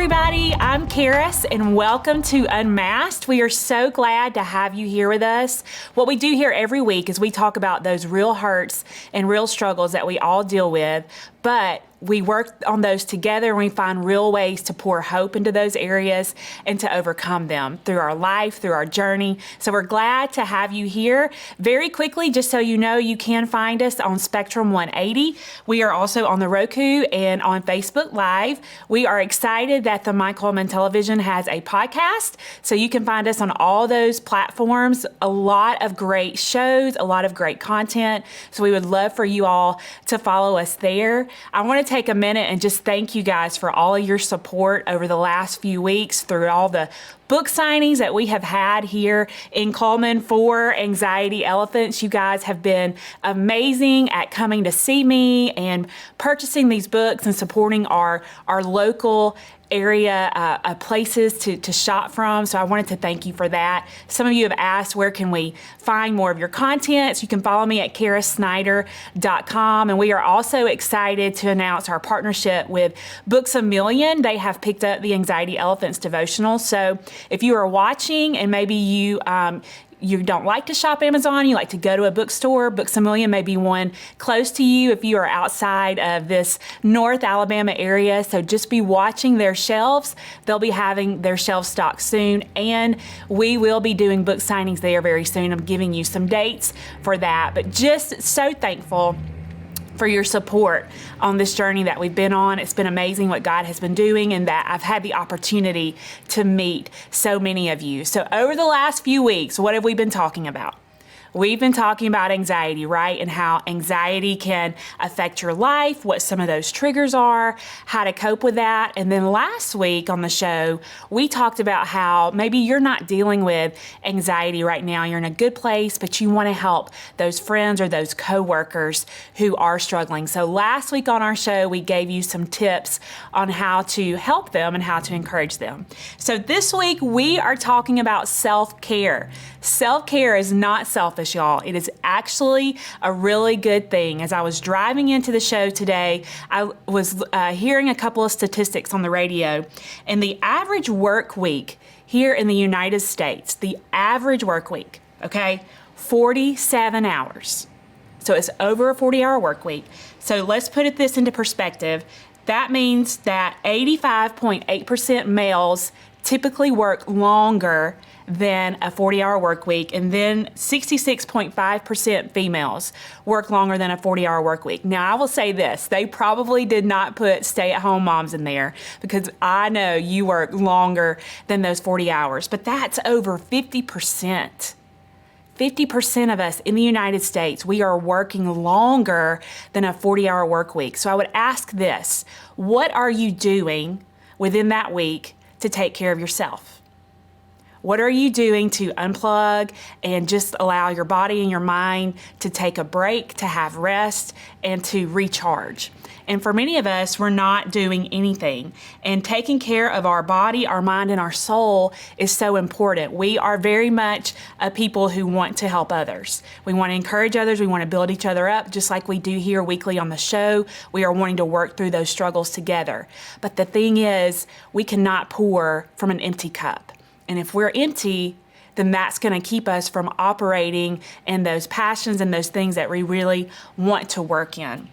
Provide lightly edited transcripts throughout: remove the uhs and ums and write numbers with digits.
everybody. I'm Caris, and welcome to Unmasked. We are so glad to have you here with us. What we do here every week is we talk about those real hurts and real struggles that we all deal with, but we work on those together and we find real ways to pour hope into those areas and to overcome them through our life, through our journey. So we're glad to have you here. Very quickly, just so you know, you can find us on Spectrum 180. We are also on the Roku and on Facebook Live. We are excited that the Mike Coleman Television has a podcast, so you can find us on all those platforms. A lot of great shows, a lot of great content. So we would love for you all to follow us there. I want to take a minute and just thank you guys for all of your support over the last few weeks through all the book signings that we have had here in Coleman for Anxiety Elephants. You guys have been amazing at coming to see me and purchasing these books and supporting our local area places to shop from. So I wanted to thank you for that. Some of you have asked, where can we find more of your content? So you can follow me at CarisSnider.com. And we are also excited to announce our partnership with Books A Million. They have picked up the Anxiety Elephants devotional. So if you are watching and maybe you don't like to shop Amazon, you like to go to a bookstore, Books A Million may be one close to you if you are outside of this North Alabama area. So just be watching their shelves. They'll be having their shelves stocked soon, and we will be doing book signings there very soon. I'm giving you some dates for that, but just so thankful for your support on this journey that we've been on. It's been amazing what God has been doing, and that I've had the opportunity to meet so many of you. So over the last few weeks, what have we been talking about? We've been talking about anxiety, right? And how anxiety can affect your life, what some of those triggers are, how to cope with that. And then last week on the show, we talked about how maybe you're not dealing with anxiety right now. You're in a good place, but you want to help those friends or those coworkers who are struggling. So last week on our show, we gave you some tips on how to help them and how to encourage them. So this week, we are talking about self-care. Self-care is not selfish, y'all. It is actually a really good thing. As I was driving into the show today, I was hearing a couple of statistics on the radio, and the average work week here in the United States, the average work week, 47 hours. So it's over a 40-hour work week. So let's put this into perspective. That means that 85.8% males typically work longer than a 40-hour work week, and then 66.5% females work longer than a 40-hour work week. Now, I will say this, they probably did not put stay-at-home moms in there, because I know you work longer than those 40 hours, but that's over 50%. 50% of us in the United States, we are working longer than a 40-hour work week. So I would ask this, what are you doing within that week to take care of yourself? What are you doing to unplug and just allow your body and your mind to take a break, to have rest, and to recharge? And for many of us, we're not doing anything. And taking care of our body, our mind, and our soul is so important. We are very much a people who want to help others. We want to encourage others. We want to build each other up, just like we do here weekly on the show. We are wanting to work through those struggles together. But the thing is, we cannot pour from an empty cup. And if we're empty, then that's going to keep us from operating in those passions and those things that we really want to work in.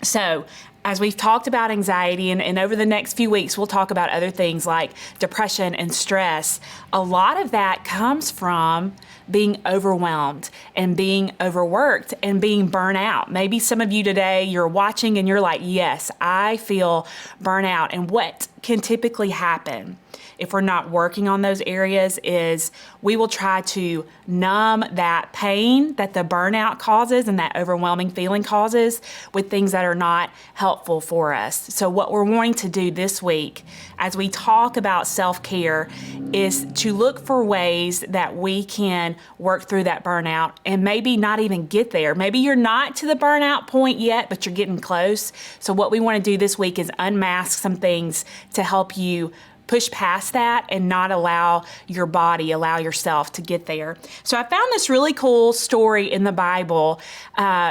So as we've talked about anxiety, and over the next few weeks, we'll talk about other things like depression and stress. A lot of that comes from being overwhelmed and being overworked and being burnt out. Maybe some of you today, you're watching and you're like, yes, I feel burnout. And what can typically happen if we're not working on those areas is we will try to numb that pain that the burnout causes and that overwhelming feeling causes with things that are not helpful for us. So what we're wanting to do this week as we talk about self-care is to look for ways that we can work through that burnout and maybe not even get there. Maybe you're not to the burnout point yet, but you're getting close. So what we want to do this week is unmask some things to help you push past that and not allow yourself to get there. So I found this really cool story in the Bible,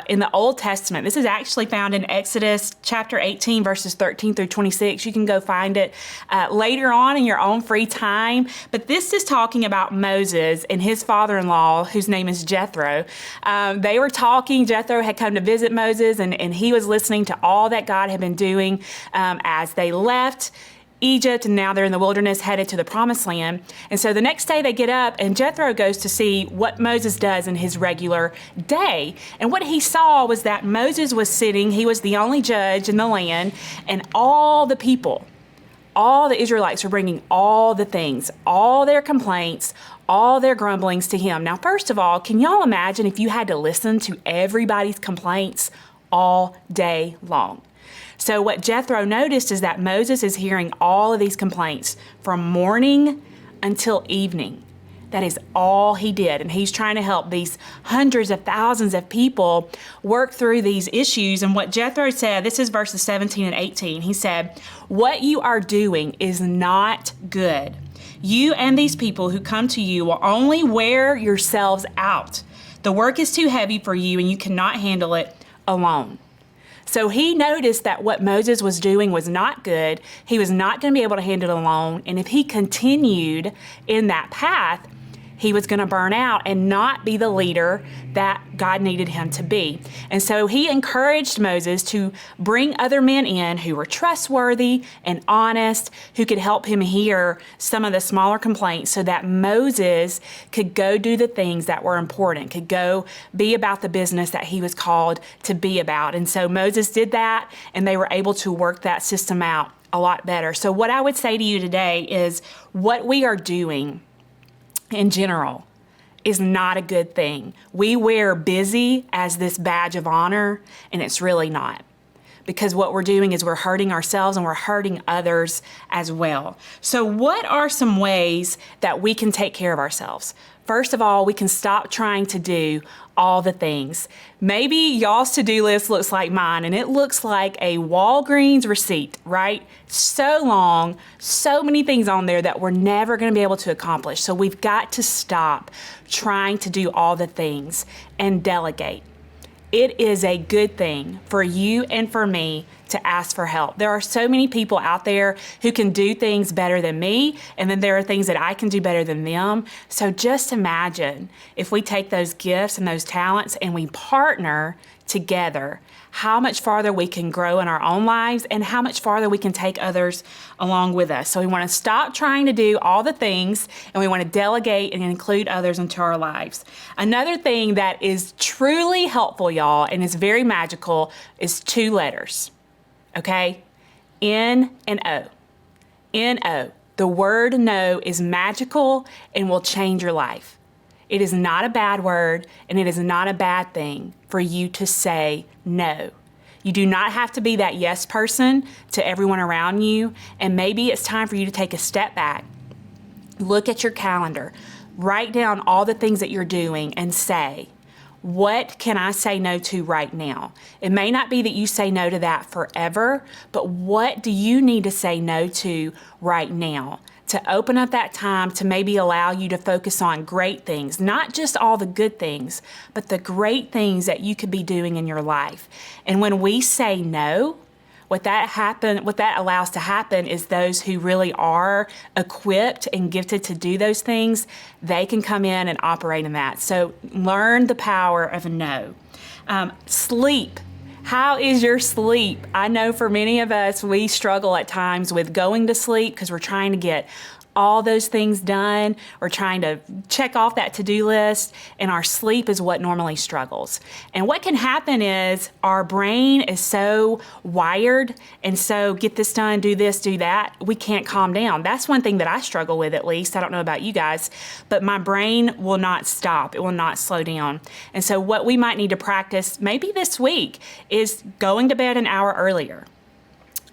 in the Old Testament. This is actually found in Exodus chapter 18, verses 13 through 26. You can go find it later on in your own free time. But this is talking about Moses and his father-in-law, whose name is Jethro. They were talking. Jethro had come to visit Moses, and he was listening to all that God had been doing as they left Egypt, and now they're in the wilderness headed to the promised land. And so the next day they get up, and Jethro goes to see what Moses does in his regular day. And what he saw was that Moses was sitting, he was the only judge in the land, and all the people, all the Israelites were bringing all the things, all their complaints, all their grumblings to him. Now, first of all, can y'all imagine if you had to listen to everybody's complaints all day long? So what Jethro noticed is that Moses is hearing all of these complaints from morning until evening. That is all he did. And he's trying to help these hundreds of thousands of people work through these issues. And what Jethro said, this is verses 17 and 18. He said, "What you are doing is not good. You and these people who come to you will only wear yourselves out. The work is too heavy for you, and you cannot handle it alone." So he noticed that what Moses was doing was not good. He was not going to be able to handle it alone. And if he continued in that path, he was going to burn out and not be the leader that God needed him to be. And so he encouraged Moses to bring other men in who were trustworthy and honest, who could help him hear some of the smaller complaints so that Moses could go do the things that were important, could go be about the business that he was called to be about. And so Moses did that, and they were able to work that system out a lot better. So what I would say to you today is what we are doing in general is not a good thing. We wear busy as this badge of honor, and it's really not. Because what we're doing is we're hurting ourselves and we're hurting others as well. So what are some ways that we can take care of ourselves? First of all, we can stop trying to do all the things. Maybe y'all's to-do list looks like mine, and it looks like a Walgreens receipt, right? So long, so many things on there that we're never going to be able to accomplish. So we've got to stop trying to do all the things and delegate. It is a good thing for you and for me to ask for help. There are so many people out there who can do things better than me, and then there are things that I can do better than them. So just imagine if we take those gifts and those talents and we partner together, how much farther we can grow in our own lives and how much farther we can take others along with us. So we want to stop trying to do all the things, and we want to delegate and include others into our lives. Another thing that is truly helpful, y'all, and is very magical is 2 letters. Okay? N and O. N-O. The word no is magical and will change your life. It is not a bad word, and it is not a bad thing for you to say no. You do not have to be that yes person to everyone around you, and maybe it's time for you to take a step back. Look at your calendar. Write down all the things that you're doing and say, what can I say no to right now? It may not be that you say no to that forever, but what do you need to say no to right now to open up that time to maybe allow you to focus on great things, not just all the good things, but the great things that you could be doing in your life. And when we say no, what that allows to happen is those who really are equipped and gifted to do those things, they can come in and operate in that. So learn the power of a no. Sleep. How is your sleep? I know for many of us, we struggle at times with going to sleep because we're trying to get all those things done. We're trying to check off that to-do list, and our sleep is what normally struggles. And what can happen is our brain is so wired, and so get this done, do this, do that, we can't calm down. That's one thing that I struggle with, at least. I don't know about you guys, but my brain will not stop. It will not slow down. And so what we might need to practice maybe this week is going to bed an hour earlier,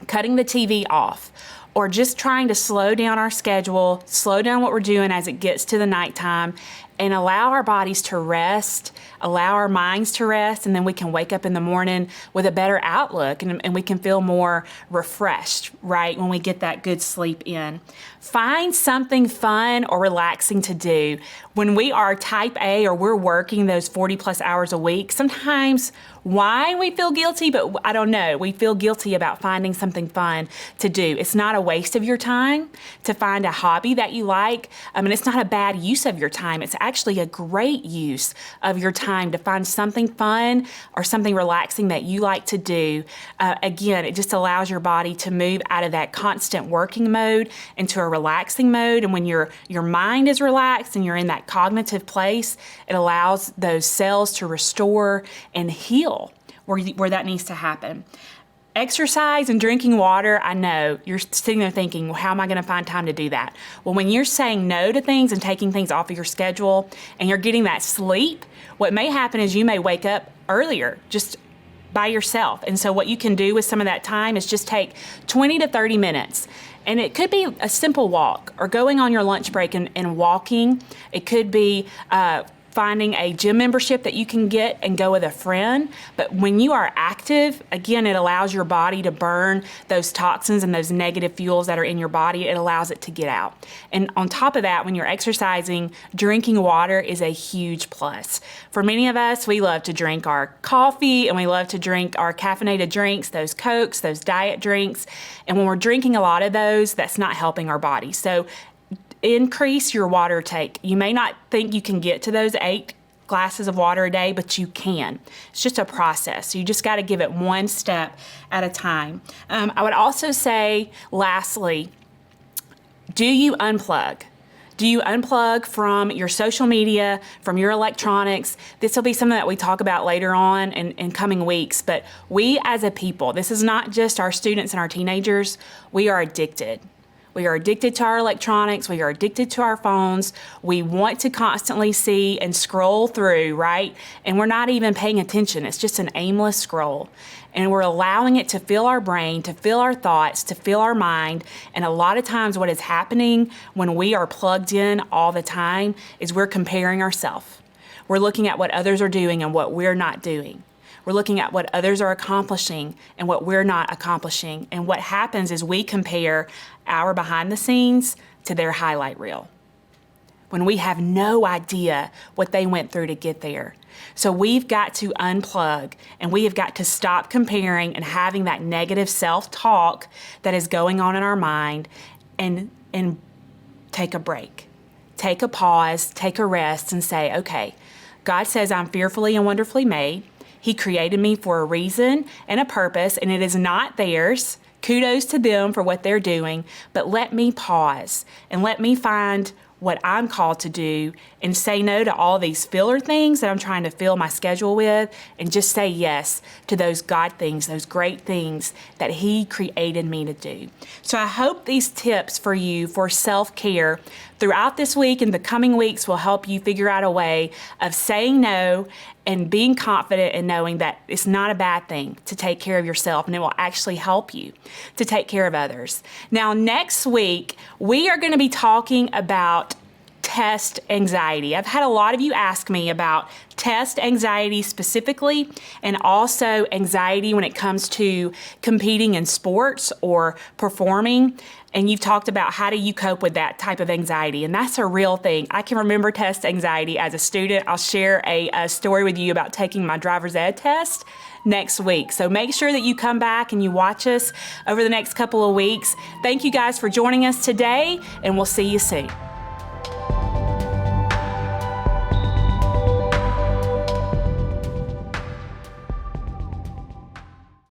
cutting the TV off, or just trying to slow down our schedule, slow down what we're doing as it gets to the nighttime, and allow our bodies to rest, allow our minds to rest, and then we can wake up in the morning with a better outlook, and we can feel more refreshed, right, when we get that good sleep in. Find something fun or relaxing to do. When we are type A or we're working those 40 plus hours a week, sometimes why we feel guilty, but I don't know. We feel guilty about finding something fun to do. It's not a waste of your time to find a hobby that you like. I mean, it's not a bad use of your time. It's actually a great use of your time to find something fun or something relaxing that you like to do. Again, it just allows your body to move out of that constant working mode into a relaxing mode. And when your mind is relaxed and you're in that cognitive place, it allows those cells to restore and heal where that needs to happen. Exercise and drinking water, I know you're sitting there thinking, well, how am I going to find time to do that? Well, when you're saying no to things and taking things off of your schedule and you're getting that sleep, what may happen is you may wake up earlier just by yourself. And so what you can do with some of that time is just take 20 to 30 minutes. And it could be a simple walk or going on your lunch break and walking. It could be finding a gym membership that you can get and go with a friend. But when you are active, again, it allows your body to burn those toxins and those negative fuels that are in your body. It allows it to get out. And on top of that, when you're exercising, drinking water is a huge plus. For many of us, we love to drink our coffee and we love to drink our caffeinated drinks, those Cokes, those diet drinks. And when we're drinking a lot of those, that's not helping our body. So increase your water take. You may not think you can get to those 8 glasses of water a day, but you can. It's just a process. You just got to give it one step at a time. I would also say, lastly, do you unplug? Do you unplug from your social media, from your electronics? This will be something that we talk about later on in coming weeks, but we as a people, this is not just our students and our teenagers, we are addicted. We are addicted to our electronics. We are addicted to our phones. We want to constantly see and scroll through, right? And we're not even paying attention. It's just an aimless scroll. And we're allowing it to fill our brain, to fill our thoughts, to fill our mind. And a lot of times what is happening when we are plugged in all the time is we're comparing ourselves. We're looking at what others are doing and what we're not doing. We're looking at what others are accomplishing and what we're not accomplishing. And what happens is we compare our behind the scenes to their highlight reel when we have no idea what they went through to get there. So we've got to unplug and we have got to stop comparing and having that negative self-talk that is going on in our mind and take a break. Take a pause, take a rest and say, okay, God says I'm fearfully and wonderfully made. He created me for a reason and a purpose, and it is not theirs. Kudos to them for what they're doing, but let me pause and let me find what I'm called to do and say no to all these filler things that I'm trying to fill my schedule with and just say yes to those God things, those great things that He created me to do. So I hope these tips for you for self-care throughout this week and the coming weeks will help you figure out a way of saying no and being confident in knowing that it's not a bad thing to take care of yourself and it will actually help you to take care of others. Now, next week, we are going to be talking about test anxiety. I've had a lot of you ask me about test anxiety specifically and also anxiety when it comes to competing in sports or performing. And you've talked about how do you cope with that type of anxiety. And that's a real thing. I can remember test anxiety as a student. I'll share a story with you about taking my driver's ed test next week. So make sure that you come back and you watch us over the next couple of weeks. Thank you guys for joining us today, and we'll see you soon.